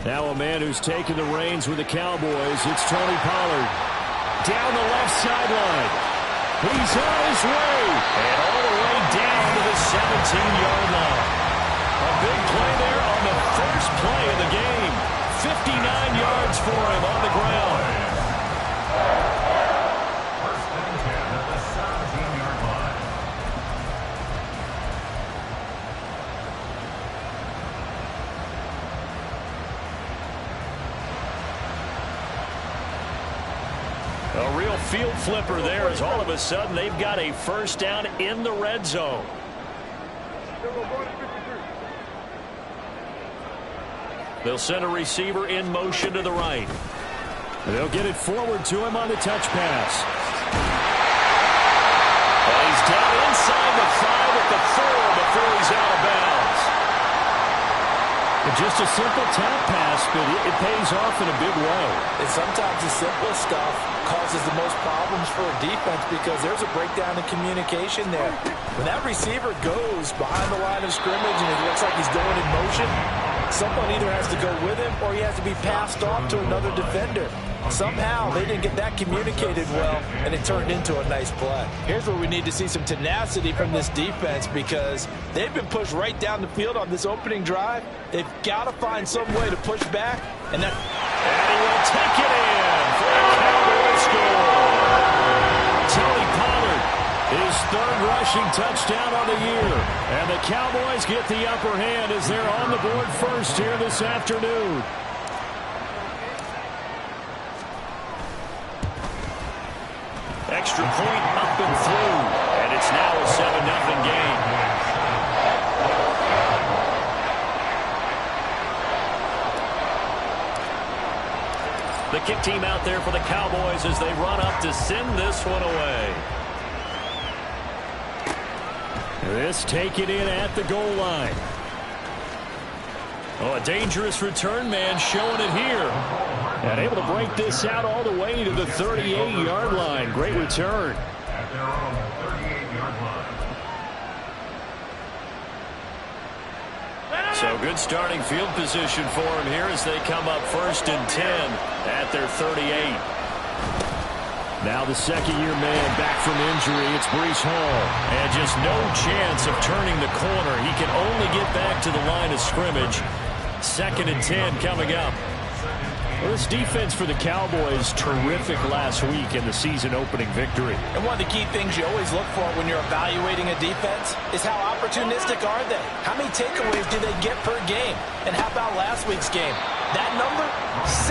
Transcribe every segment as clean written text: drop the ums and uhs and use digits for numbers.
Now a man who's taken the reins with the Cowboys. It's Tony Pollard. Down the left sideline. He's on his way. And all the way down to the 17-yard line. A big play there on the first play of the game. 59 yards for him on the ground. First and 10 at the 17-yard line. A real field flipper there as all of a sudden they've got a first down in the red zone. They'll send a receiver in motion to the right. They'll get it forward to him on the touch pass. And he's down inside the 5 at the 4 before he's out of bounds. And just a simple tap pass, but it pays off in a big way. And sometimes the simple stuff causes the most problems for a defense because there's a breakdown in communication there. When that receiver goes behind the line of scrimmage and it looks like he's going in motion, someone either has to go with him or he has to be passed off to another defender. Somehow they didn't get that communicated well, and it turned into a nice play. Here's where we need to see some tenacity from this defense because they've been pushed right down the field on this opening drive. They've got to find some way to push back, and he will take it in for a Cowboy score. Tony Pollard, his third rushing touchdown on the year. And the Cowboys get the upper hand as they're on the board first here this afternoon. Extra point up and through. And it's now a 7-0 game. The kick team out there for the Cowboys as they run up to send this one away. This taken in at the goal line. Oh, a dangerous return man showing it here. And able to break this out all the way to the 38-yard line. Great return. At their own 38-yard line. So good starting field position for him here as they come up 1st and 10 at their 38. Now the second-year man back from injury. It's Breece Hall. And just no chance of turning the corner. He can only get back to the line of scrimmage. 2nd and 10 coming up. Well, this defense for the Cowboys, terrific last week in the season-opening victory. And one of the key things you always look for when you're evaluating a defense is how opportunistic are they? How many takeaways do they get per game? And how about last week's game? That number, 6.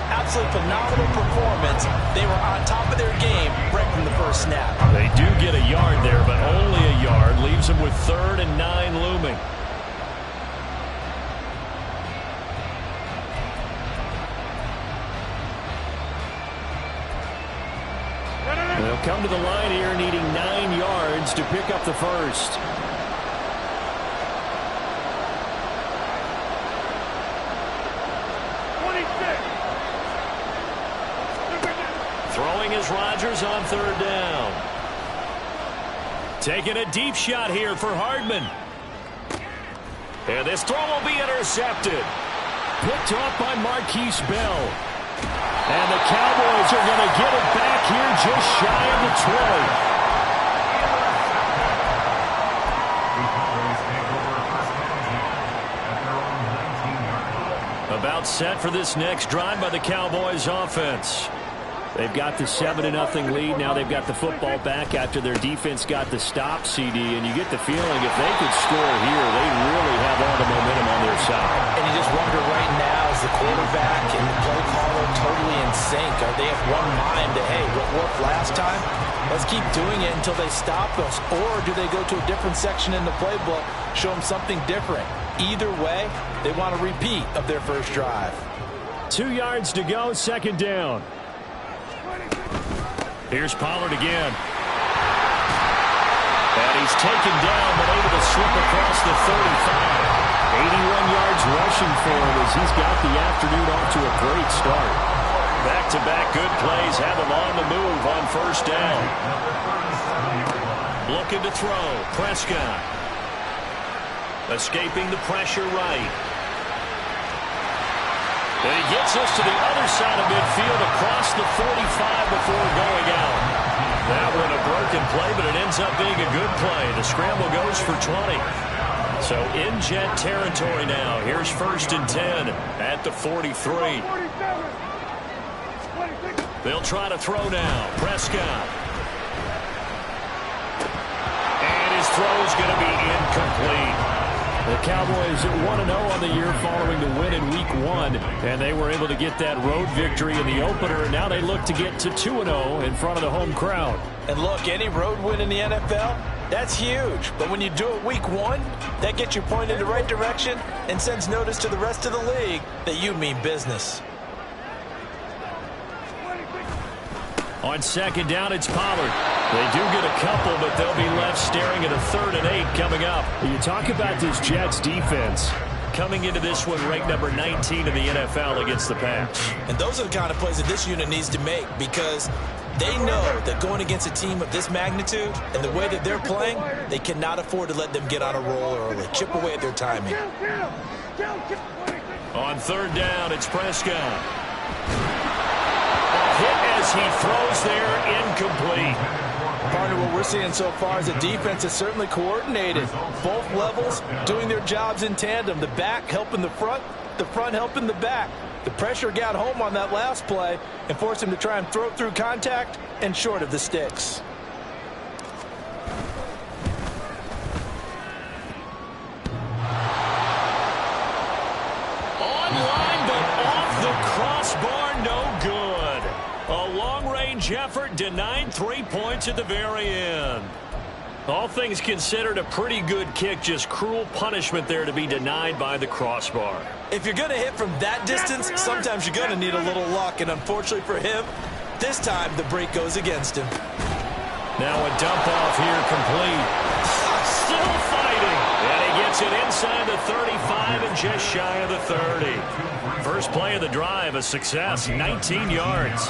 Absolutely phenomenal performance. They were on top of their game right from the first snap. They do get a yard there, but only a yard. Leaves them with 3rd and 9 looming. They'll come to the line here needing 9 yards to pick up the first. Throwing is Rodgers on 3rd down. Taking a deep shot here for Hardman. And this throw will be intercepted. Picked off by Marquise Bell. And the Cowboys are going to get it back here just shy of the 20. About set for this next drive by the Cowboys offense. They've got the 7-0 lead. Now they've got the football back after their defense got the stop, CD. And you get the feeling if they could score here, they really have all the momentum on their side. And you just wonder right now, is the quarterback and the play caller totally in sync? Are they of one mind to, hey, what worked last time? Let's keep doing it until they stop us. Or do they go to a different section in the playbook, show them something different? Either way, they want a repeat of their first drive. 2 yards to go, 2nd down. Here's Pollard again. And he's taken down, but able to slip across the 35. 81 yards rushing for him as he's got the afternoon off to a great start. Back-to-back good plays have him on the move on 1st down. Looking to throw. Prescott. Escaping the pressure right. And he gets us to the other side of midfield across the 45 before going out. That one a broken play, but it ends up being a good play. The scramble goes for 20. So in Jet territory now. Here's 1st and 10 at the 43. They'll try to throw now. Prescott. And his throw's going to be incomplete. The Cowboys 1-0 on the year following the win in Week 1, and they were able to get that road victory in the opener, and now they look to get to 2-0 in front of the home crowd. And look, any road win in the NFL, that's huge. But when you do it Week 1, that gets you pointed in the right direction and sends notice to the rest of the league that you mean business. On 2nd down, it's Pollard. They do get a couple, but they'll be left staring at a 3rd and 8 coming up. You talk about this Jets defense. Coming into this one, ranked number 19 in the NFL against the pass. And those are the kind of plays that this unit needs to make, because they know that going against a team of this magnitude and the way that they're playing, they cannot afford to let them get on a roll early. Chip away at their timing. On 3rd down, it's Prescott. A hit as he throws there, incomplete. Partner, what we're seeing so far is a defense that's certainly coordinated. Both levels doing their jobs in tandem. The back helping the front helping the back. The pressure got home on that last play and forced him to try and throw through contact and short of the sticks. Online, but off the crossbar, no good. A long-range effort denied 3 points at the very end. All things considered, a pretty good kick, just cruel punishment there to be denied by the crossbar. If you're going to hit from that distance, sometimes you're going to need a little luck, and unfortunately for him, this time the break goes against him. Now a dump off here complete. Still fighting, and he gets it inside the 35 and just shy of the 30. First play of the drive, a success, 19 yards.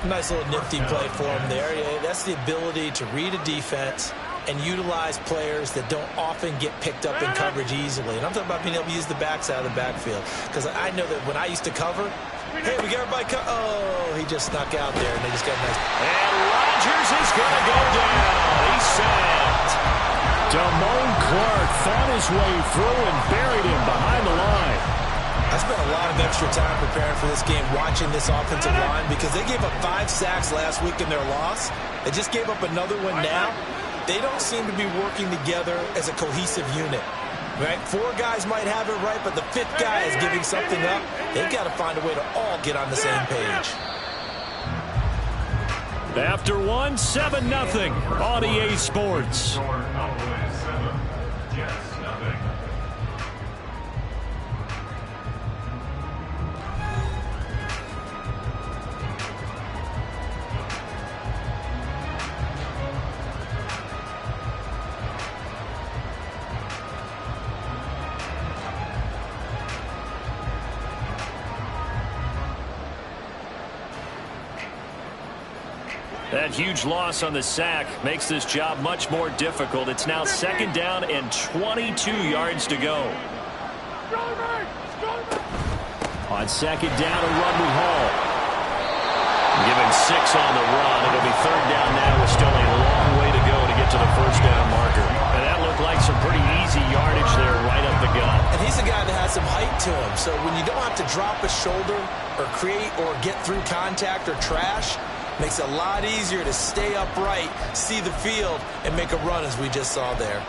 Nice little nifty play for him there. Yeah, that's the ability to read a defense and utilize players that don't often get picked up in coverage easily. And I'm talking about being able to use the backside of the backfield. Because I know that when I used to cover, hey, we got everybody oh, he just snuck out there, and they just got a nice. And Rodgers is going to go down. He's sacked. Damone Clark fought his way through and buried him behind the line. I spent a lot of extra time preparing for this game, watching this offensive line, because they gave up 5 sacks last week in their loss. They just gave up another one now. They don't seem to be working together as a cohesive unit. Right? 4 guys might have it right, but the 5th guy is giving something up. They've got to find a way to all get on the same page. After 1, 7-0 on EA Sports. That huge loss on the sack makes this job much more difficult. It's now 2nd down and 22 yards to go. On 2nd down, a run with Hall. Give him 6 on the run. It'll be 3rd down now with still a long way to go to get to the 1st down marker. And that looked like some pretty easy yardage there right up the gut. And he's a guy that has some height to him. So when you don't have to drop a shoulder or create or get through contact or trash, makes it a lot easier to stay upright, see the field, and make a run as we just saw there.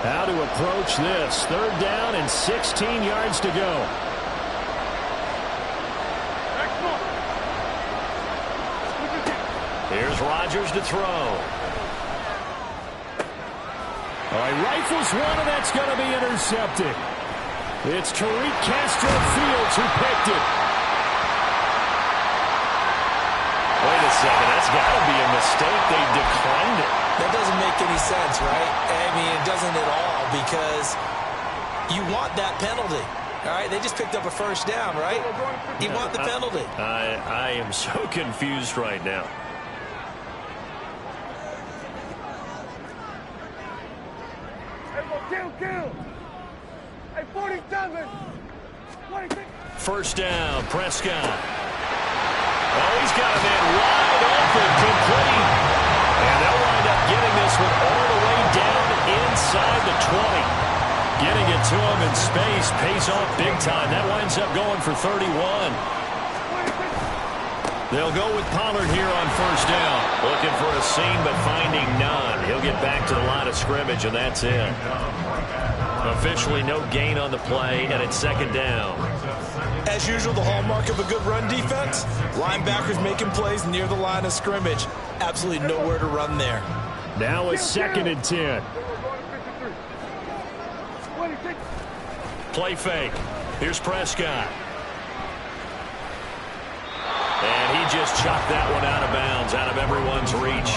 How to approach this. 3rd down and 16 yards to go. Here's Rodgers to throw. All right, rifles one, and that's going to be intercepted. It's Tariq Castro-Fields who picked it. Wait a second, that's got to be a mistake. They declined it. That doesn't make any sense, right? I mean, it doesn't at all, because you want that penalty. All right, they just picked up a 1st down, right? You want the penalty. I am so confused right now. Kill! Hey, 47! First down, Prescott. Oh, he's got a man wide open, complete. And they'll wind up getting this one all the way down inside the 20. Getting it to him in space pays off big time. That winds up going for 31. They'll go with Pollard here on first down. Looking for a seam, but finding none. He'll get back to the line of scrimmage, and that's it. Officially no gain on the play, and it's second down. As usual, the hallmark of a good run defense, linebackers making plays near the line of scrimmage. Absolutely nowhere to run there. Now it's 2nd and 10. Play fake. Here's Prescott. And he just chopped that one out of bounds, out of everyone's reach.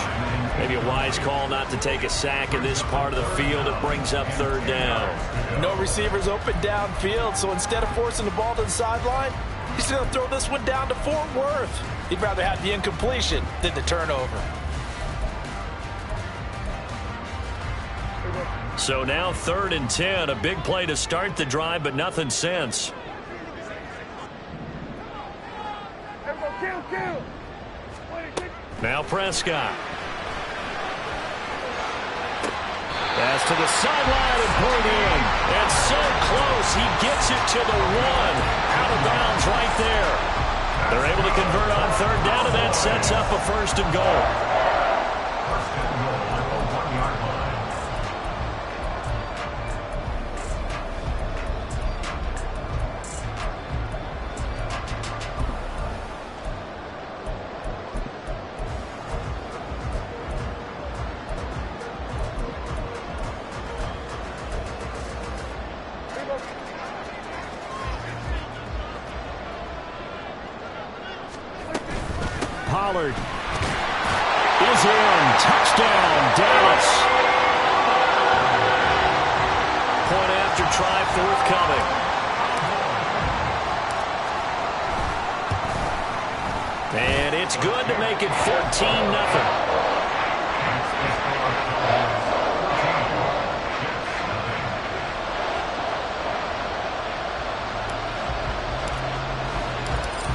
Maybe a wise call not to take a sack in this part of the field. It brings up third down. No receivers open downfield, so instead of forcing the ball to the sideline, he's going to throw this one down to Fort Worth. He'd rather have the incompletion than the turnover. So now 3rd and 10. A big play to start the drive, but nothing since. Now Prescott. Pass to the sideline and pulled in. And so close, he gets it to the 1. Out of bounds right there. They're able to convert on third down, and that sets up a 1st and goal. Pollard is in. Touchdown, Dallas. Point after try forthcoming. And it's good to make it 14-0.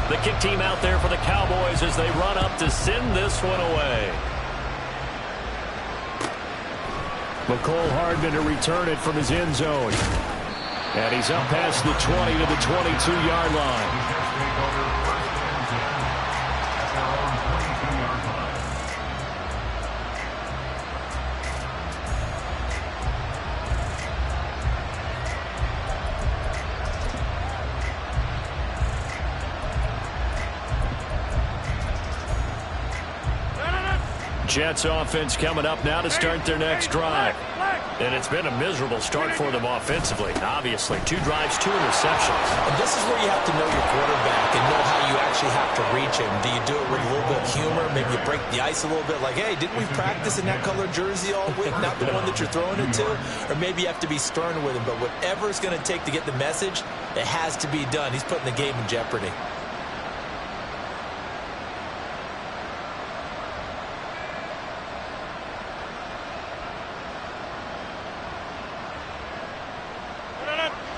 The kick team out there for the Cowboys as they run up to send this one away. Mecole Hardman to return it from his end zone. And he's up past the 20 to the 22-yard line. Jets offense coming up now to start their next drive. And it's been a miserable start for them offensively. Obviously, 2 drives, 2 interceptions. And this is where you have to know your quarterback and know how you actually have to reach him. Do you do it with a little bit of humor? Maybe you break the ice a little bit like, hey, didn't we practice in that color jersey all week? Not the one that you're throwing it to? Or maybe you have to be stern with him. But whatever it's going to take to get the message, it has to be done. He's putting the game in jeopardy.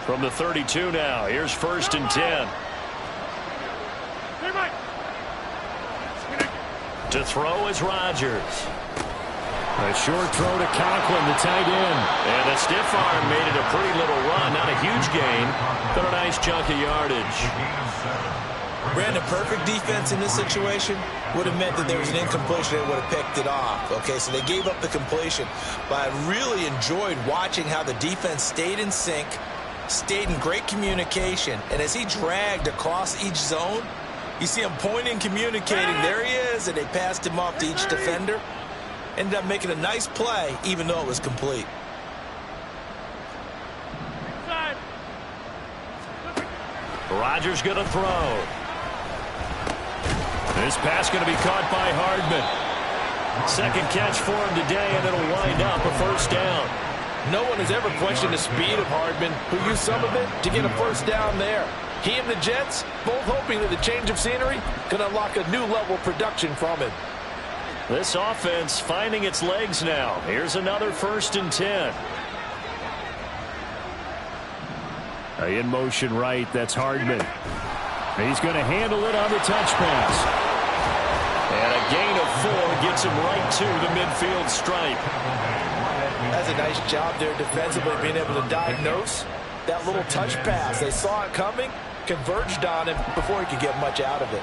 From the 32 now, here's 1st and 10. To throw is Rodgers. A short throw to Conklin, the tight end. And the stiff arm made it a pretty little run. Not a huge gain, but a nice chunk of yardage. Brandon, perfect defense in this situation would have meant that there was an incompletion and would have picked it off. Okay, so they gave up the completion. But I really enjoyed watching how the defense stayed in sync, stayed in great communication, and as he dragged across each zone, you see him pointing, communicating. There he is, and they passed him off to each defender. Ended up making a nice play, even though it was complete. Rodgers going to throw. This pass going to be caught by Hardman. Second catch for him today, and it'll wind up a 1st down. No one has ever questioned the speed of Hardman, who used some of it to get a 1st down there. He and the Jets both hoping that the change of scenery can unlock a new level of production from him. This offense finding its legs now. Here's another 1st and 10. In motion right, that's Hardman. He's going to handle it on the touch pass. And a gain of 4 gets him right to the midfield stripe. That's a nice job there defensively, being able to diagnose that little touch pass. They saw it coming, converged on him before he could get much out of it.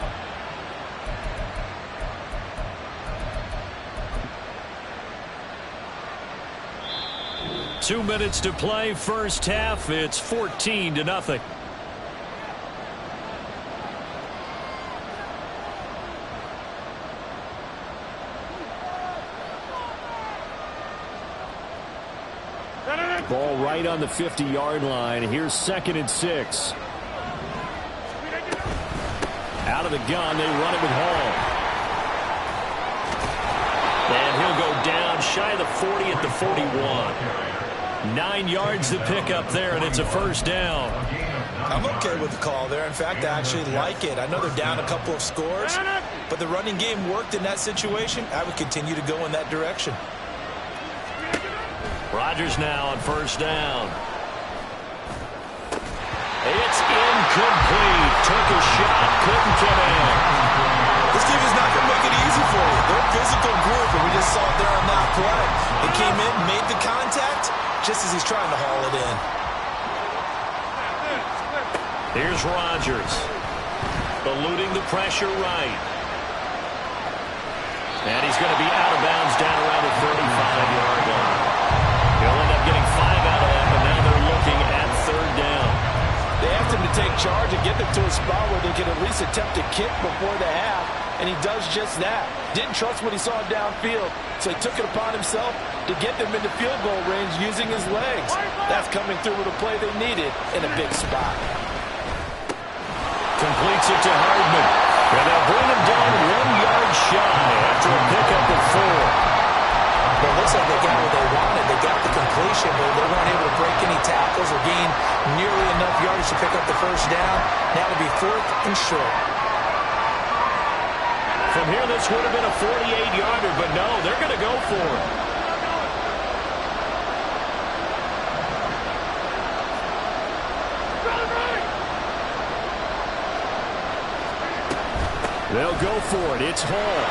Two minutes to play, first half. It's 14-0. Ball right on the 50-yard line. Here's 2nd and 6. Out of the gun, they run it with Hall. And he'll go down shy of the 40 at the 41. 9 yards to pick up there, and it's a first down. I'm okay with the call there. In fact, I actually like it. I know they're down a couple of scores, but the running game worked in that situation. I would continue to go in that direction. Rodgers now on first down. It's incomplete. Took a shot, couldn't connect. This team is not going to make it easy for you. They're a physical group, and we just saw it there on that play. They came in, made the contact, just as he's trying to haul it in. Here's Rodgers. Eluding the pressure right. And he's going to be out of bounds down around the 35-yard line. He'll end up getting 5 out of that, but now they're looking at third down. They asked him to take charge and get them to a spot where they can at least attempt a kick before the half, and he does just that. Didn't trust what he saw downfield, so he took it upon himself to get them into field goal range using his legs. That's coming through with a play they needed in a big spot. Completes it to Hardman. And they'll bring him down 1 yard shy after a pickup of 4. But it looks like they got what they wanted. They got the completion, but they weren't able to break any tackles or gain nearly enough yardage to pick up the first down. Now it'll be 4th and short. From here, this would have been a 48-yarder, but no, they're going to go for it. They'll go for it. It's Hall.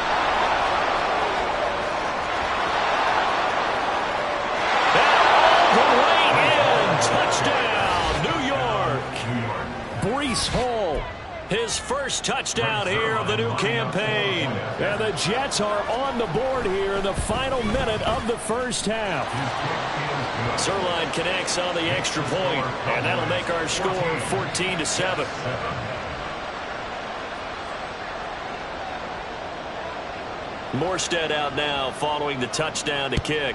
Touchdown, New York. Breece Hall. His first touchdown here of the new campaign. And the Jets are on the board here in the final minute of the first half. Zuerlein connects on the extra point, and that'll make our score 14-7. Morstead out now following the touchdown to kick.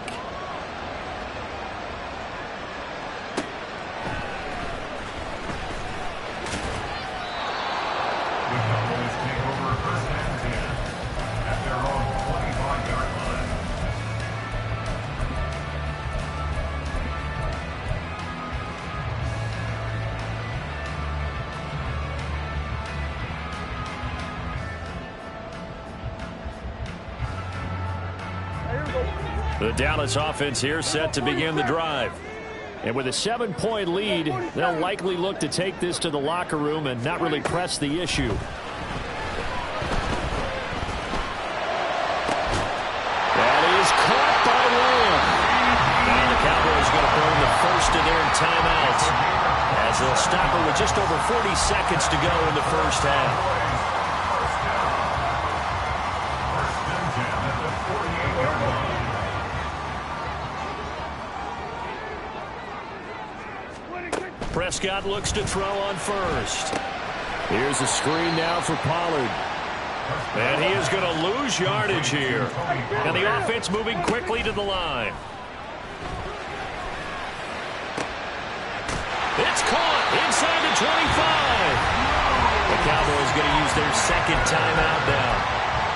The Dallas offense here set to begin the drive. And with a 7-point lead, they'll likely look to take this to the locker room and not really press the issue. That is caught by Lamb. And the Cowboys going to burn the first of their timeouts as they'll stop it with just over 40 seconds to go in the first half. Prescott looks to throw on first. Here's a screen now for Pollard. And he is going to lose yardage here. And the offense moving quickly to the line. It's caught inside the 25. The Cowboys going to use their second timeout now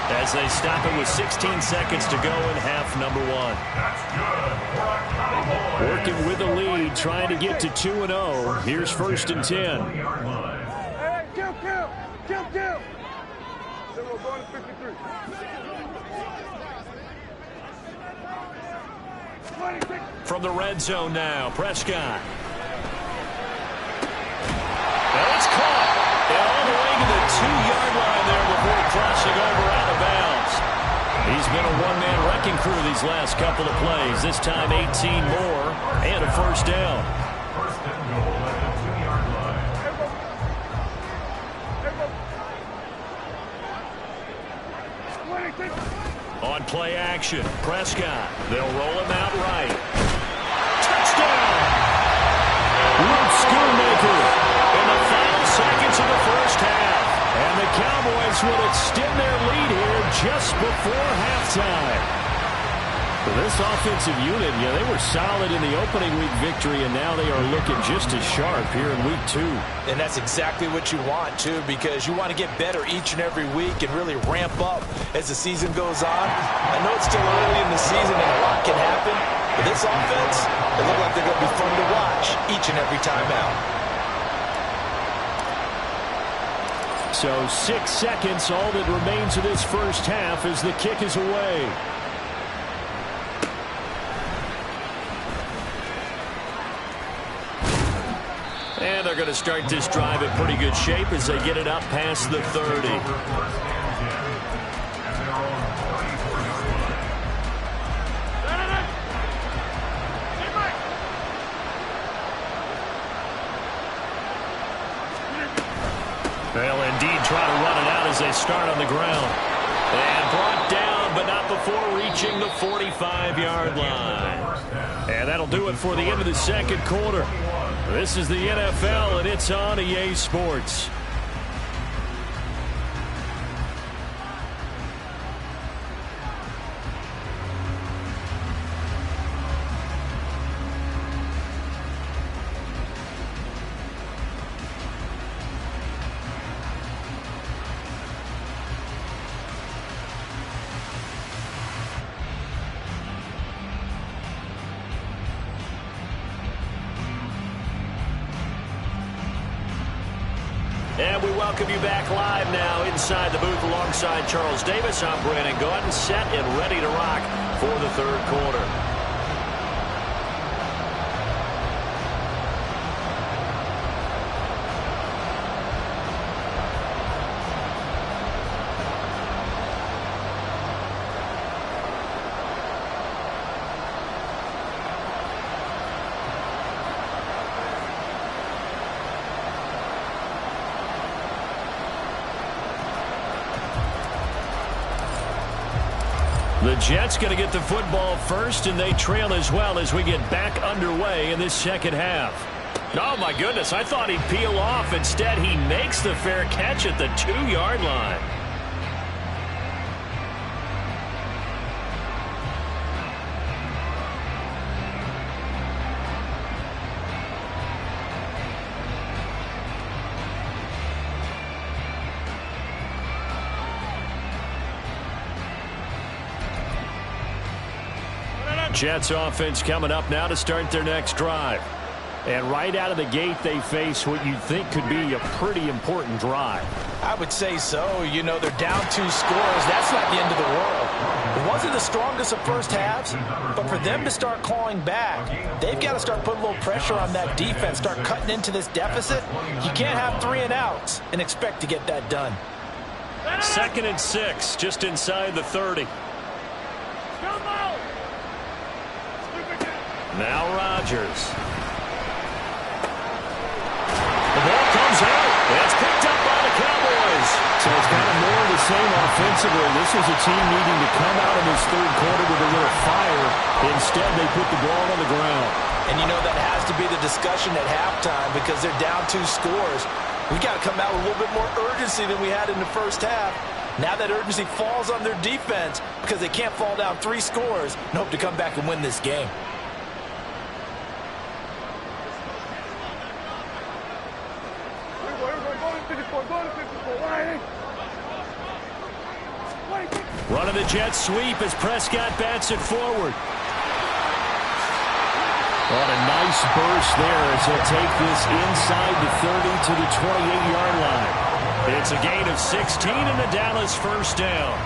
as they stop it with 16 seconds to go in half number 1. Working with the lead, trying to get to 2-0. Here's 1st and 10. Hey, kill. So we're going to 53. 26. From the red zone now, Prescott. crossing over out of bounds. He's been a one-man wrecking crew these last couple of plays. This time 18 more and a first down. On play action, Prescott. They'll roll him out right. Touchdown! Luke Schoonmaker in the final seconds of the first half. And the Cowboys will extend their lead here just before halftime. This offensive unit, they were solid in the opening week victory, and now they are looking just as sharp here in week 2. And that's exactly what you want, too, because you want to get better each and every week and really ramp up as the season goes on. I know it's still early in the season and a lot can happen, but this offense, they look like they're going to be fun to watch each and every time out. So 6 seconds, all that remains of this first half as the kick is away. And they're going to start this drive in pretty good shape as they get it up past the 30. They'll indeed try to run it out as they start on the ground. And brought down, but not before reaching the 45-yard line. And that'll do it for the end of the second quarter. This is the NFL, and it's on EA Sports. And we welcome you back live now inside the booth alongside Charles Davis. I'm Brandon Gaudin, set and ready to rock for the third quarter. The Jets going to get the football first, and they trail as well as we get back underway in this second half. Oh, my goodness, I thought he'd peel off. Instead, he makes the fair catch at the 2-yard line. Jets offense coming up now to start their next drive. And right out of the gate, they face what you think could be a pretty important drive. I would say so. You know, they're down 2 scores. That's not the end of the world. It wasn't the strongest of first halves, but for them to start clawing back, they've got to start putting a little pressure on that defense, start cutting into this deficit. You can't have 3 and outs and expect to get that done. 2nd and 6, just inside the 30. Now Rodgers. The ball comes out. That's picked up by the Cowboys. So it's kind of more of the same offensively. This was a team needing to come out in this third quarter with a little fire. Instead, they put the ball on the ground. And you know that has to be the discussion at halftime because they're down 2 scores. We got to come out with a little bit more urgency than we had in the first half. Now that urgency falls on their defense because they can't fall down 3 scores and hope to come back and win this game. Running the jet sweep as Prescott bats it forward. What a nice burst there as he'll take this inside the 30 to the 28-yard line. It's a gain of 16 and a Dallas first down.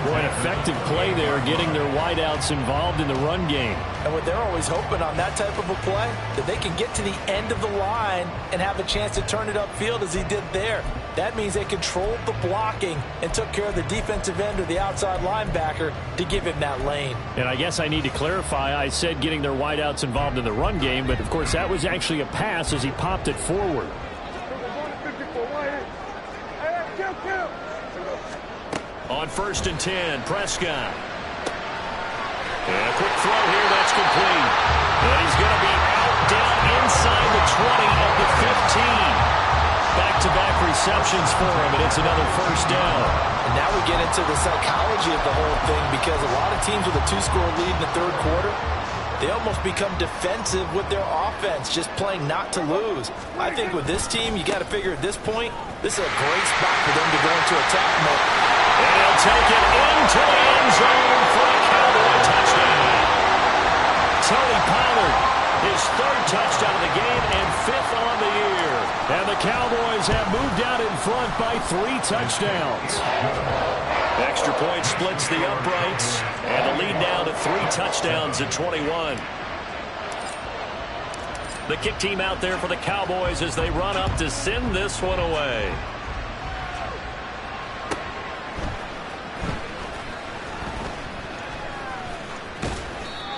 Boy, an effective play there, getting their wideouts involved in the run game. And what they're always hoping on that type of a play, that they can get to the end of the line and have a chance to turn it upfield as he did there. That means they controlled the blocking and took care of the defensive end or the outside linebacker to give him that lane. And I guess I need to clarify, I said getting their wideouts involved in the run game, but of course that was actually a pass as he popped it forward. On 1st and 10, Prescott. And a quick throw here, that's complete. And he's going to be out down inside the 20 at the 15. Back-to-back receptions for him, and it's another first down. And now we get into the psychology of the whole thing, because a lot of teams with a 2-score lead in the third quarter, they almost become defensive with their offense, just playing not to lose. I think with this team, you got to figure at this point, this is a great spot for them to go into attack mode. And he'll take it into the end zone for a Cowboy touchdown. Tony Pollard, his 3rd touchdown of the game and 5th on the year. And the Cowboys have moved out in front by 3 touchdowns. Extra point splits the uprights, and the lead now to 3 touchdowns at 21. The kick team out there for the Cowboys as they run up to send this one away.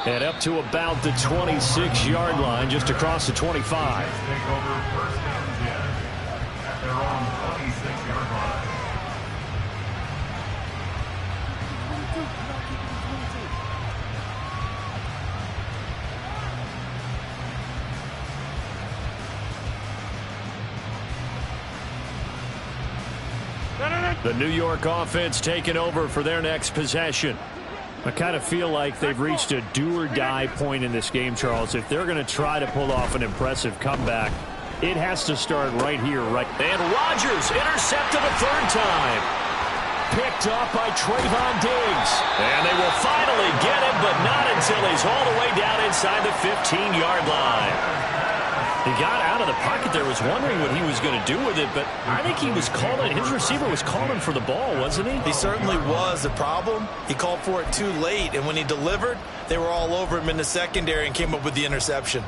And up to about the 26-yard line, just across the 25. The New York offense taking over for their next possession. I kind of feel like they've reached a do-or-die point in this game, Charles. If they're going to try to pull off an impressive comeback, it has to start right here, right. And Rodgers intercepted a 3rd time. Picked up by Trayvon Diggs. And they will finally get him, but not until he's all the way down inside the 15-yard line. He got out of the pocket there, was wondering what he was going to do with it, but I think he was calling, his receiver was calling for the ball, wasn't he? He certainly was. The problem, he called for it too late, and when he delivered, they were all over him in the secondary and came up with the interception.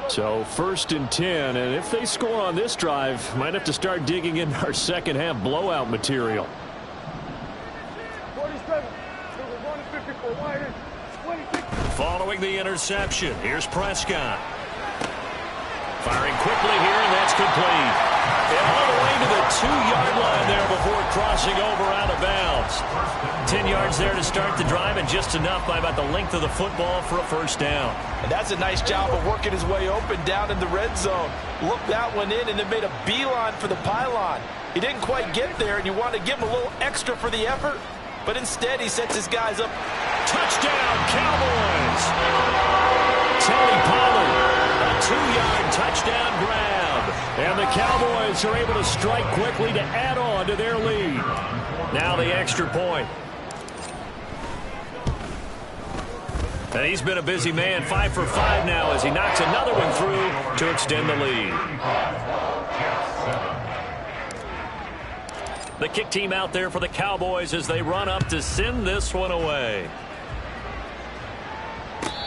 So 1st and 10, and if they score on this drive, might have to start digging in our second half blowout material. 47, 54, wide. Following the interception, here's Prescott. Firing quickly here, and that's complete. And all the way to the 2-yard line there before crossing over out of bounds. 10 yards there to start the drive, and just enough by about the length of the football for a first down. And that's a nice job of working his way open down in the red zone. Looked that one in and then made a beeline for the pylon. He didn't quite get there, and you want to give him a little extra for the effort, but instead he sets his guys up. Touchdown, Cowboys! Tony Pollard, a 2-yard touchdown grab. And the Cowboys are able to strike quickly to add on to their lead. Now the extra point. And he's been a busy man, 5 for 5 now as he knocks another one through to extend the lead. The kick team out there for the Cowboys as they run up to send this one away.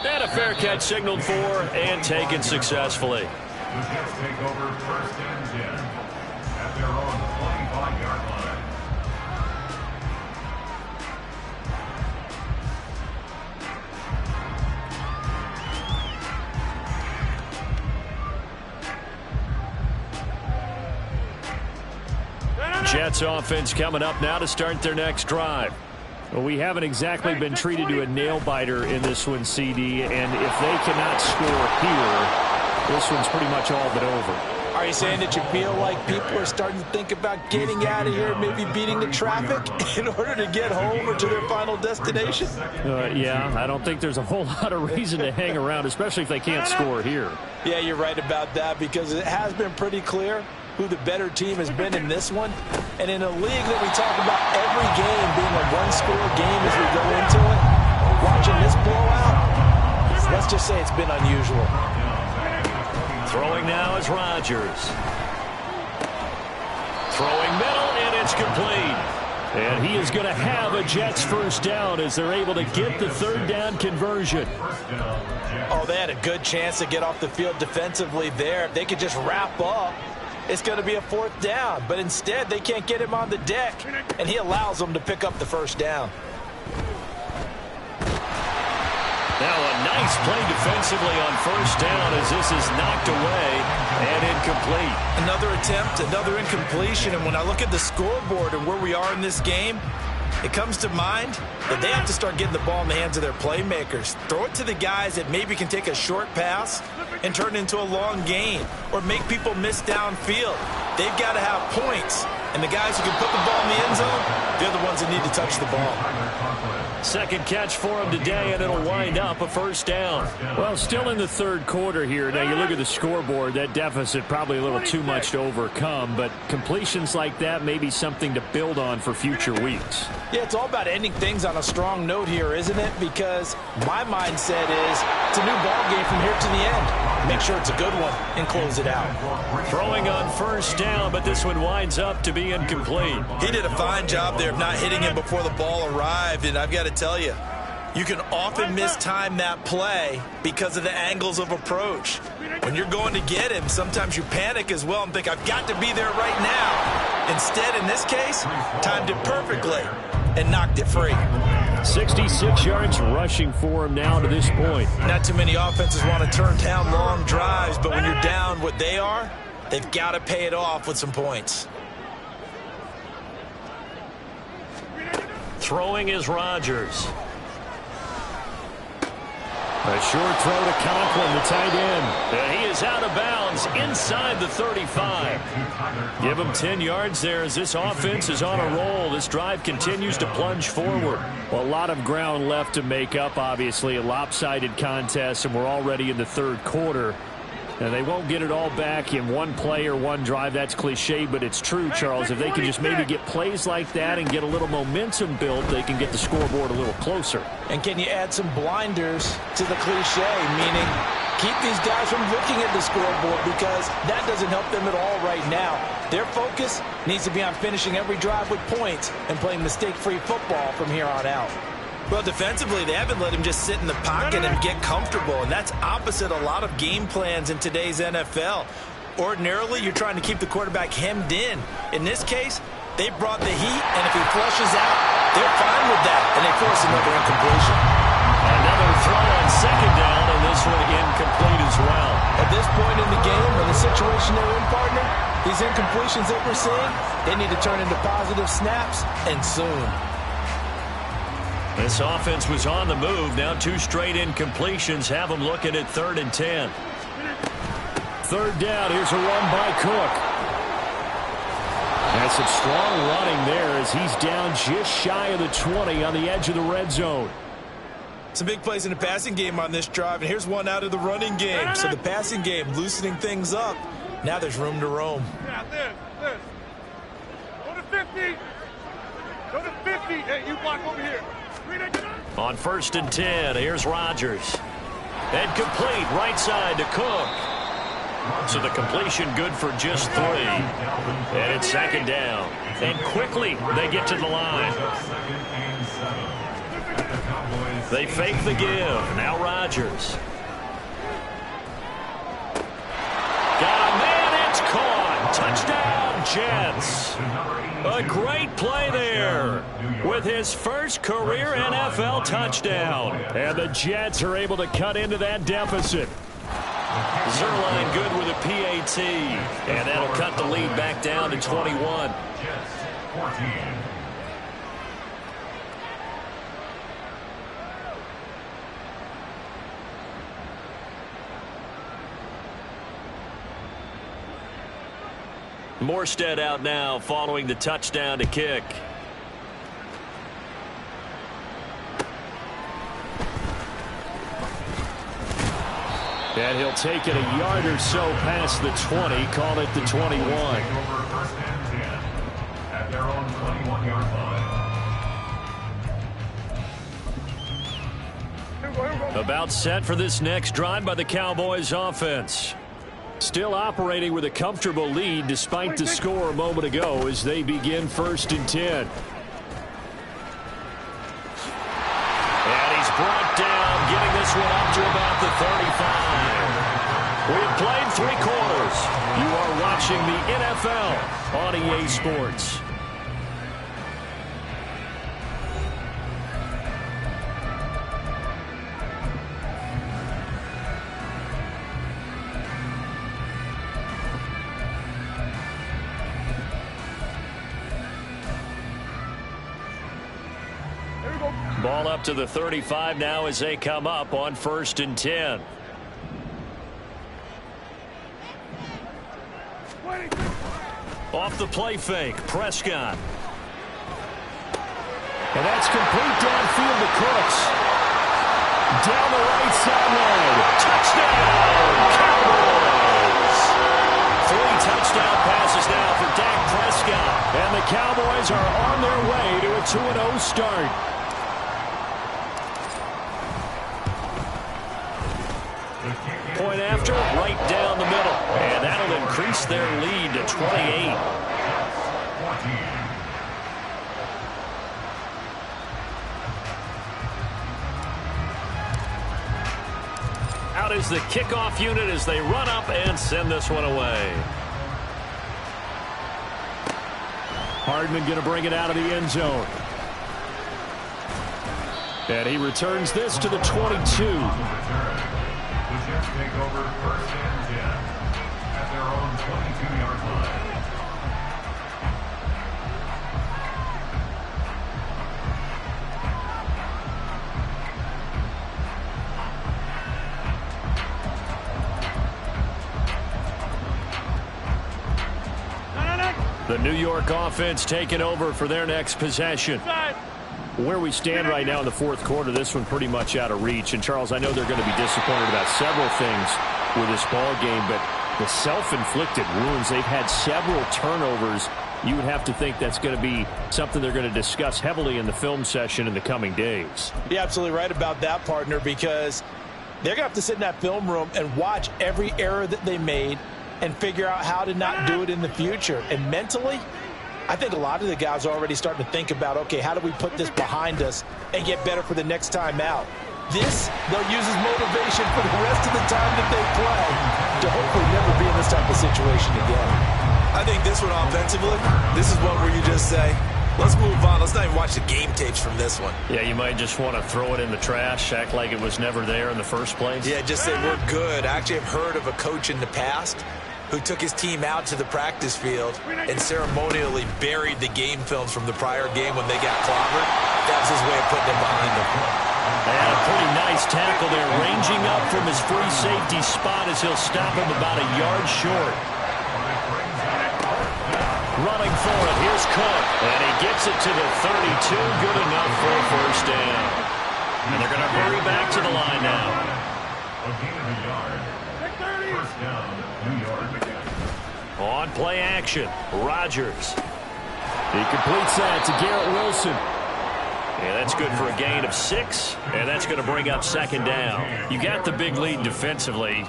And a fair catch signaled for and taken successfully. The Jets take over 1st and 10 at their own 25-yard line. Jets offense coming up now to start their next drive. Well, we haven't exactly been treated to a nail-biter in this one, CD, and if they cannot score here, this one's pretty much all but over. Are you saying that you feel like people are starting to think about getting out of here, maybe beating the traffic in order to get home or to their final destination? Yeah, I don't think there's a whole lot of reason to hang around, especially if they can't score here. Yeah, you're right about that, because it has been pretty clear who the better team has been in this one. And in a league that we talk about every game being a one-score game as we go into it, watching this blowout, let's just say it's been unusual. Throwing now is Rodgers. Throwing middle, and it's complete. And he is going to have a Jets first down as they're able to get the third down conversion. Oh, they had a good chance to get off the field defensively there. If they could just wrap up, it's going to be a fourth down. But instead, they can't get him on the deck, and he allows them to pick up the first down. Now a nice play defensively on first down as this is knocked away and incomplete. Another attempt, another incompletion. And when I look at the scoreboard and where we are in this game, it comes to mind that they have to start getting the ball in the hands of their playmakers. Throw it to the guys that maybe can take a short pass and turn it into a long gain or make people miss downfield. They've got to have points. And the guys who can put the ball in the end zone, they're the ones that need to touch the ball. Second catch for him today, and it'll wind up a first down. Well, still in the third quarter here. Now, you look at the scoreboard, that deficit probably a little too much to overcome, but completions like that may be something to build on for future weeks. Yeah, it's all about ending things on a strong note here, isn't it? Because my mindset is it's a new ball game from here to the end. Make sure it's a good one and close it out. Throwing on first down, but this one winds up to be incomplete. He did a fine job there of not hitting him before the ball arrived, and I've got to tell you, you can often mistime that play because of the angles of approach. When you're going to get him, sometimes you panic as well and think, I've got to be there right now. Instead, in this case, timed it perfectly and knocked it free. 66 yards rushing for him now to this point. Not too many offenses want to turn down long drives, but when you're down what they are, they've got to pay it off with some points. Throwing is Rodgers. A short throw to Conklin, the tight end. And he is out of bounds inside the 35. Give him 10 yards there as this offense is on a roll. This drive continues to plunge forward. Well, a lot of ground left to make up, obviously. A lopsided contest, and we're already in the third quarter. And they won't get it all back in one play or one drive. That's cliche, but it's true, Charles. If they can just maybe get plays like that and get a little momentum built, they can get the scoreboard a little closer. And can you add some blinders to the cliche, meaning keep these guys from looking at the scoreboard because that doesn't help them at all right now. Their focus needs to be on finishing every drive with points and playing mistake-free football from here on out. Well, defensively, they haven't let him just sit in the pocket and get comfortable, and that's opposite a lot of game plans in today's NFL. Ordinarily, you're trying to keep the quarterback hemmed in. In this case, they brought the heat, and if he flushes out, they're fine with that, and they force another incompletion. Another throw on second down, and this one incomplete as well. At this point in the game, in the situation they're in, partner, these incompletions that we're seeing, they need to turn into positive snaps, and soon. This offense was on the move. Now 2 straight incompletions have them looking at 3rd and 10. Third down. Here's a run by Cook. And some strong running there as he's down just shy of the 20 on the edge of the red zone. Some big plays in the passing game on this drive, and here's one out of the running game. So the passing game loosening things up. Now there's room to roam. Yeah, this. Go to 50. Go to 50. Hey, you block over here. On 1st and 10, here's Rodgers. And complete right side to Cook. So the completion good for just 3. And it's 2nd down. And quickly they get to the line. They fake the give. Now Rodgers. Got a man, it's caught. Touchdown, Jets. A great play there with his first career NFL touchdown. And the Jets are able to cut into that deficit. Zuerlein good with a PAT. And that'll cut the lead back down to 21. Jets 14. Morstead out now following the touchdown to kick. And he'll take it a yard or so past the 20, call it the 21. Over 1st and 10 at their own 21-yard line. About set for this next drive by the Cowboys offense. Still operating with a comfortable lead despite the score a moment ago as they begin 1st and 10. brought down, getting this one up to about the 35. We've played 3 quarters. You are watching the NFL on EA Sports. Ball up to the 35 now as they come up on 1st and 10. Off the play fake, Prescott. And that's complete downfield to Cooks. Down the right sideline. Touchdown, Cowboys! 3 touchdown passes now for Dak Prescott. And the Cowboys are on their way to a 2-0 start. Point after, right down the middle. And that'll increase their lead to 28. Out is the kickoff unit as they run up and send this one away. Hardman going to bring it out of the end zone. And he returns this to the 22. The Jets take over 1st and 10 at their own 22-yard line. The New York offense taking over for their next possession. Where we stand right now in the 4th quarter, this one pretty much out of reach. And, Charles, I know they're going to be disappointed about several things with this ball game, but the self-inflicted wounds, they've had several turnovers. You would have to think that's going to be something they're going to discuss heavily in the film session in the coming days. You're absolutely right about that, partner, because they're going to have to sit in that film room and watch every error that they made and figure out how to not do it in the future. And mentally, I think a lot of the guys are already starting to think about, okay, how do we put this behind us and get better for the next time out? This, they'll use as motivation for the rest of the time that they play to hopefully never be in this type of situation again. I think this one offensively, this is one where you just say, let's move on. Let's not even watch the game tapes from this one. Yeah, you might just want to throw it in the trash, act like it was never there in the first place. Yeah, just say we're good. I actually have heard of a coach in the past who took his team out to the practice field and ceremonially buried the game films from the prior game when they got clobbered. That was his way of putting it behind them. And a pretty nice tackle there, ranging up from his free safety spot as he'll stop him about a yard short. Running for it, here's Cook, and he gets it to the 32, good enough for a 1st down. And they're going to hurry back to the line now. A gain of a yard. 1st down, New York. On play action, Rodgers. He completes that to Garrett Wilson. Yeah, that's good for a gain of 6, and that's going to bring up 2nd down. You got the big lead defensively.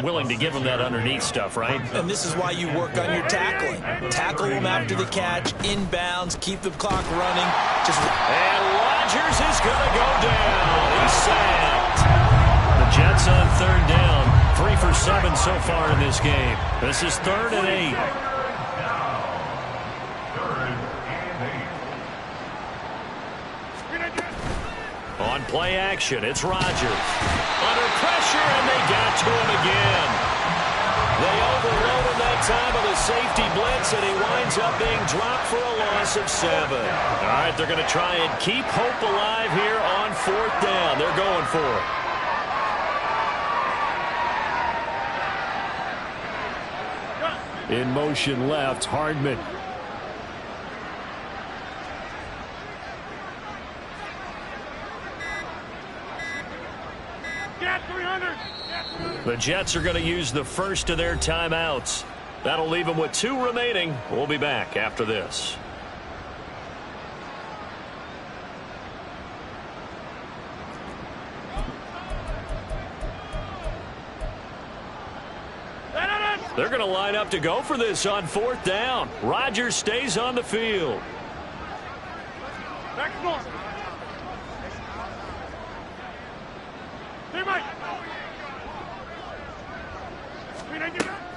Willing to give them that underneath stuff, right? And this is why you work on your tackling. Tackle them after the catch, inbounds, keep the clock running. And Rodgers is going to go down. He's sacked. The Jets on 3rd down. 3 for 7 so far in this game. This is 3rd and 8. On play action, it's Rodgers. Under pressure, and they got to him again. They overload him that time with a safety blitz, and he winds up being dropped for a loss of 7. All right, they're going to try and keep hope alive here on 4th down. They're going for it. In motion left, Hardman. The Jets are going to use the first of their timeouts. That'll leave them with 2 remaining. We'll be back after this. They're going to line up to go for this on 4th down. Rodgers stays on the field.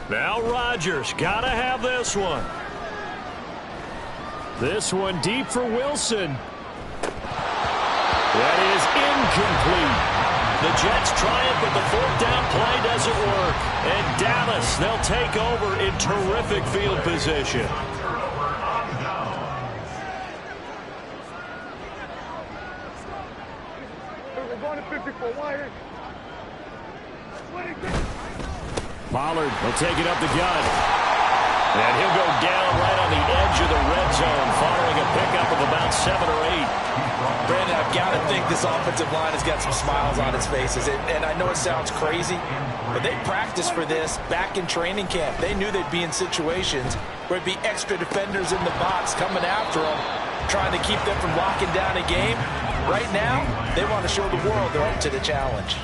Now Rodgers, gotta have this one. This one deep for Wilson. That is incomplete. The Jets try it, but the fourth down play doesn't work. And Dallas, they'll take over in terrific field position. Pollard will take it up the gut. And he'll go down right on the edge of the red zone following a pickup of about 7 or 8. Brandon, I've got to think this offensive line has got some smiles on its faces. And I know it sounds crazy, but they practiced for this back in training camp. They knew they'd be in situations where it'd be extra defenders in the box coming after them, trying to keep them from locking down a game. Right now, they want to show the world they're up to the challenge.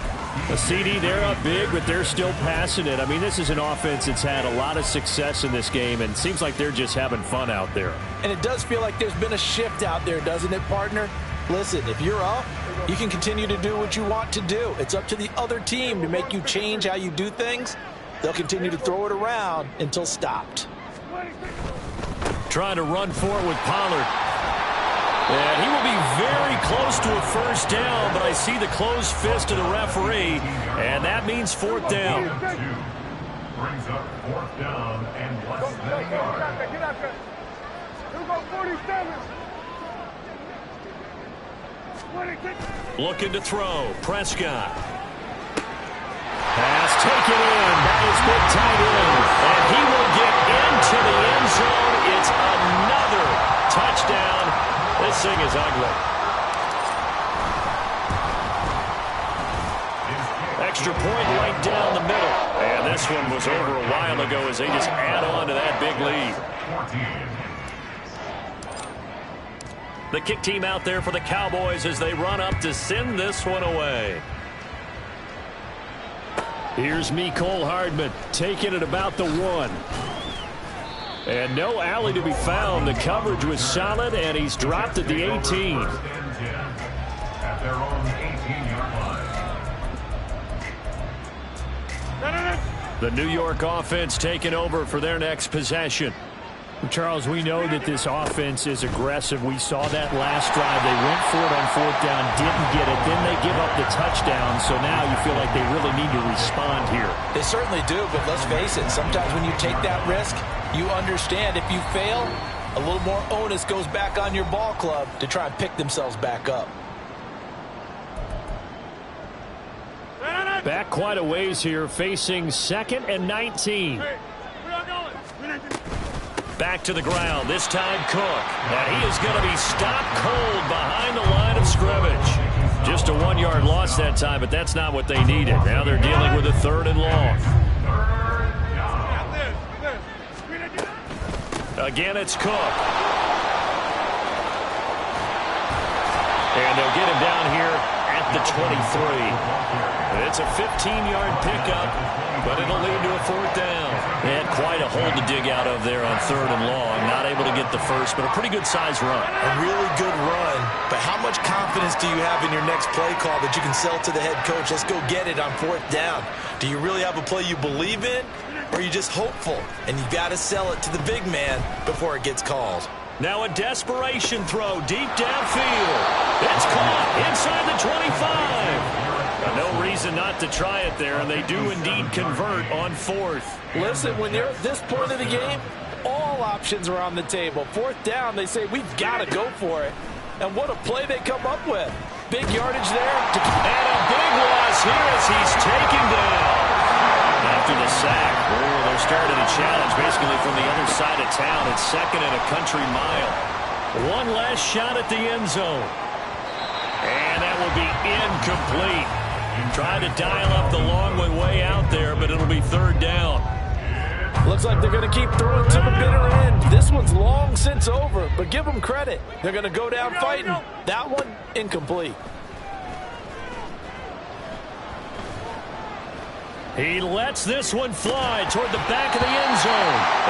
A CD, they're up big, but they're still passing it. I mean, this is an offense that's had a lot of success in this game, and it seems like they're just having fun out there. And it does feel like there's been a shift out there, doesn't it, partner? Listen, if you're up, you can continue to do what you want to do. It's up to the other team to make you change how you do things. They'll continue to throw it around until stopped. Trying to run for it with Pollard. And he will be very close to a first down, but I see the closed fist of the referee, and that means fourth down. Brings up fourth down and less than a yard. Get out there. He'll go 47. Looking to throw. Prescott. Pass taken in by his big tight end. And he will get into the end zone. It's another touchdown. This thing is ugly. Extra point right down the middle. And this one was over a while ago as they just add on to that big lead. The kick team out there for the Cowboys as they run up to send this one away. Here's Mecole Hardman taking it about the 1. And no alley to be found. The coverage was solid, and he's dropped at the 18. At their own 18-yard line. The New York offense taking over for their next possession. Charles, we know that this offense is aggressive. We saw that last drive. They went for it on fourth down, didn't get it. Then they give up the touchdown. So now you feel like they really need to respond here. They certainly do, but let's face it. Sometimes when you take that risk, you understand if you fail, a little more onus goes back on your ball club to try and pick themselves back up. Back quite a ways here, facing 2nd and 19. Back to the ground, this time Cook. And he is going to be stopped cold behind the line of scrimmage. Just a 1-yard loss that time, but that's not what they needed. Now they're dealing with a 3rd and long. Again, it's Cook. And they'll get him down here at the 23. It's a 15-yard pickup, but it'll lead to a 4th down. They had quite a hole to dig out of there on 3rd and long. Not able to get the first, but a pretty good-sized run. A really good run, but how much confidence do you have in your next play call that you can sell to the head coach? Let's go get it on 4th down. Do you really have a play you believe in, or are you just hopeful? And you got to sell it to the big man before it gets called. Now a desperation throw deep downfield. It's caught inside the 25. No reason not to try it there, and they do indeed convert on 4th. Listen, when you're at this point of the game, all options are on the table. 4th down, they say, we've got to go for it. And what a play they come up with. Big yardage there. And a big loss here as he's taken down. After the sack, they're starting to challenge basically from the other side of town. It's 2nd and a country mile. One last shot at the end zone. And that will be incomplete. Trying to dial up the long way out there, but it'll be 3rd down. Looks like they're going to keep throwing to the bitter end. This one's long since over, but give them credit. They're going to go down fighting. That one, incomplete. He lets this one fly toward the back of the end zone.